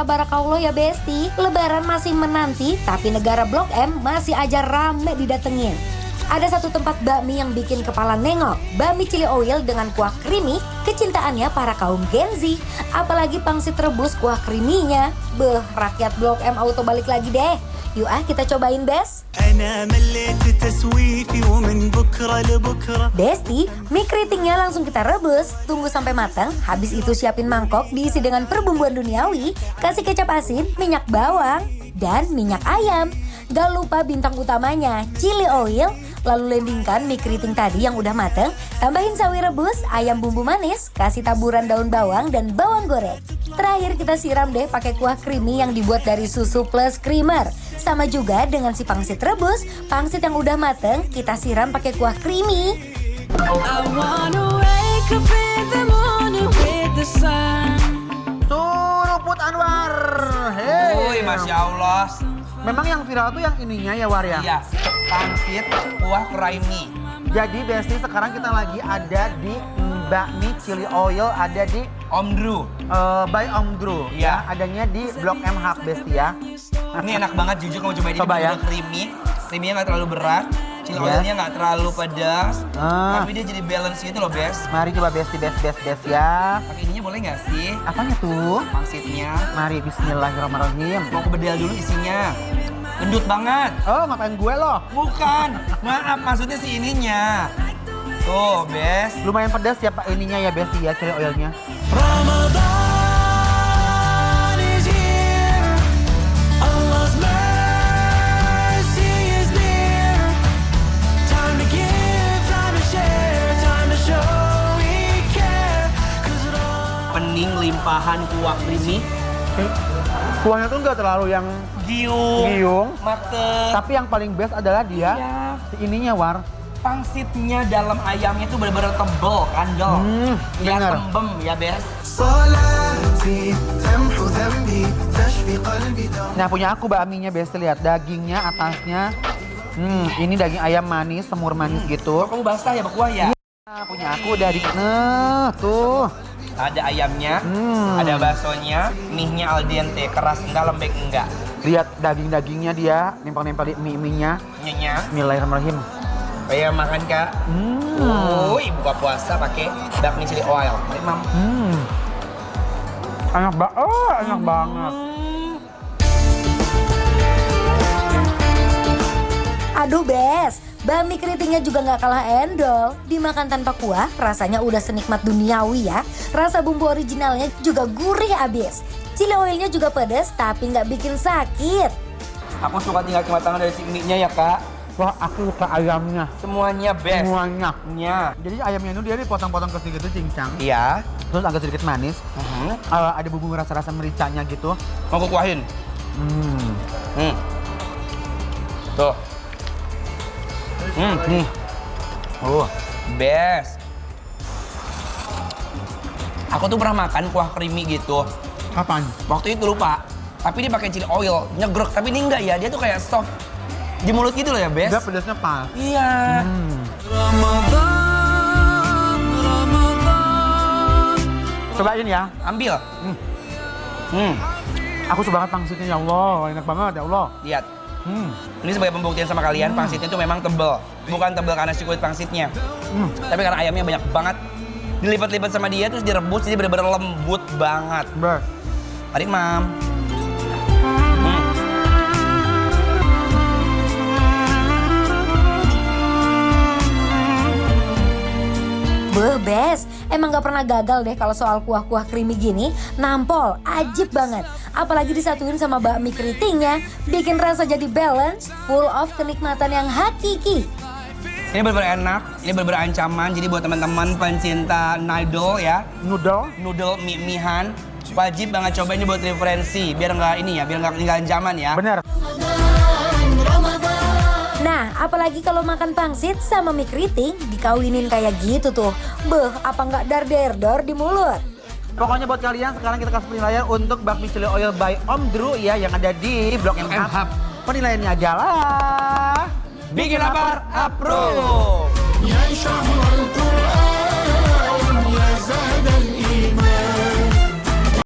tabarakallah ya Besti. Lebaran masih menanti, tapi negara Blok M masih aja rame didatengin. Ada satu tempat bakmi yang bikin kepala nengok. Bakmi chili oil dengan kuah creamy, kecintaannya para kaum Gen Z. Apalagi pangsit rebus kuah creamy-nya. Beh, rakyat Blok M auto balik lagi deh. Yuk kita cobain, Bes. Besti, mie keritingnya langsung kita rebus. Tunggu sampai matang. Habis itu siapin mangkok diisi dengan perbumbuan duniawi. Kasih kecap asin, minyak bawang, dan minyak ayam. Gak lupa bintang utamanya, chili oil. Lalu landingkan mie keriting tadi yang udah mateng. Tambahin sawi rebus, ayam bumbu manis. Kasih taburan daun bawang dan bawang goreng. Terakhir kita siram deh pakai kuah creamy yang dibuat dari susu plus creamer. Sama juga dengan si pangsit rebus, pangsit yang udah mateng kita siram pakai kuah creamy. Suruput Anwar. Hey. Woi, Masya Allah. Memang yang viral tuh yang ininya ya War ya? Iya, pangsit kuah creamy. Jadi Besti sekarang kita lagi ada di bakmi chili oil, ada di Om Drew. by Om Drew. Iya. Adanya di Blok M Hub Besti ya. Ini enak banget, jujur kamu cobain ini. Coba ya. Udah creamy. Creamy-nya nggak terlalu berat. Chili Yes. oilnya nggak terlalu pedas. Ah. Tapi dia jadi balance gitu loh, Bes. Mari coba Besti, Best ya. Pakai ininya boleh nggak sih? Apanya tuh? Pangsitnya. Mari Bismillahirrahmanirrahim. Mau aku bedel dulu isinya. Gendut banget. Oh, ngapain gue loh? Bukan. Maaf, maksudnya si ininya. Tuh, Bes. Lumayan pedas ya Pak ininya ya Besti ya, chili oilnya. Pening limpahan kuah creamy. Kuahnya tuh nggak terlalu yang giung, mateng. tapi yang paling best adalah dia Iya. si ininya War. Pangsitnya dalam ayamnya itu benar-benar tebel, kandel. Ya bener. tembem ya, Bes. Nah punya aku bakminya Besti, lihat dagingnya atasnya. Ini daging ayam manis, semur manis gitu. Kamu basah ya berkuah ya? Nah, punya aku udah di tuh. Ada ayamnya, ada baksonya, mie-nya al dente, keras enggak, lembek enggak. Lihat daging-dagingnya dia nempel-nempel di mie-nya. Nyenya, Bismillahirrahmanirrahim. kayak makan Kak. Buka puasa pakai bakmi chili oil. Mari, Mam. Enak banget. Aduh Bes, bakmi keritingnya juga nggak kalah endol. Dimakan tanpa kuah, rasanya udah senikmat duniawi ya. Rasa bumbu originalnya juga gurih abis. Chili oilnya juga pedas, tapi nggak bikin sakit. Aku suka tinggal kematangan dari si mie-nya ya, Kak. Wah, aku suka ayamnya. Semuanya best. Semuanya. Nya. Jadi ayamnya itu dia dipotong-potong ke sedikit cincang. Iya. Terus agak sedikit manis. Ada bumbu rasa-rasa mericanya gitu. Mau aku kuahin? Tuh. Nih. Oh. Best. Aku tuh pernah makan kuah creamy gitu. Kapan? Waktu itu lupa. Tapi dia pakai chili oil, nyegrek. Tapi ini enggak ya, dia tuh kayak soft di mulut gitu loh ya, Bes. Dia pedasnya pas. Iya. Cobain ya. Ambil. Aku suka banget pangsitnya ya Allah. Enak banget ya Allah. Lihat. Ini sebagai pembuktian sama kalian, pangsitnya tuh memang tebel. Bukan tebel karena si kulit pangsitnya. Tapi karena ayamnya banyak banget. Dilipat-lipat sama dia terus direbus, jadi bener-bener lembut banget. Best. Mari, Mam. Bes, emang gak pernah gagal deh kalau soal kuah-kuah creamy gini. Nampol, ajib banget. Apalagi disatuin sama bakmi keritingnya, bikin rasa jadi balance, full of kenikmatan yang hakiki. Ini bener-bener enak, ini bener-bener ancaman. Jadi buat teman-teman pencinta noodle ya, noodle mie-mihan, wajib banget coba ini buat referensi. Biar nggak ini ya, biar nggak ketinggalan zaman ya. Bener. Nah, apalagi kalau makan pangsit sama mie keriting dikawinin kayak gitu tuh. Beh, apa nggak dar-der-dor di mulut? Pokoknya buat kalian sekarang kita kasih penilaian untuk bakmi chili oil by Om Drew ya yang ada di Blok M Hub. Penilaiannya adalah Bikin lapar, approve! يعيش هو القرآن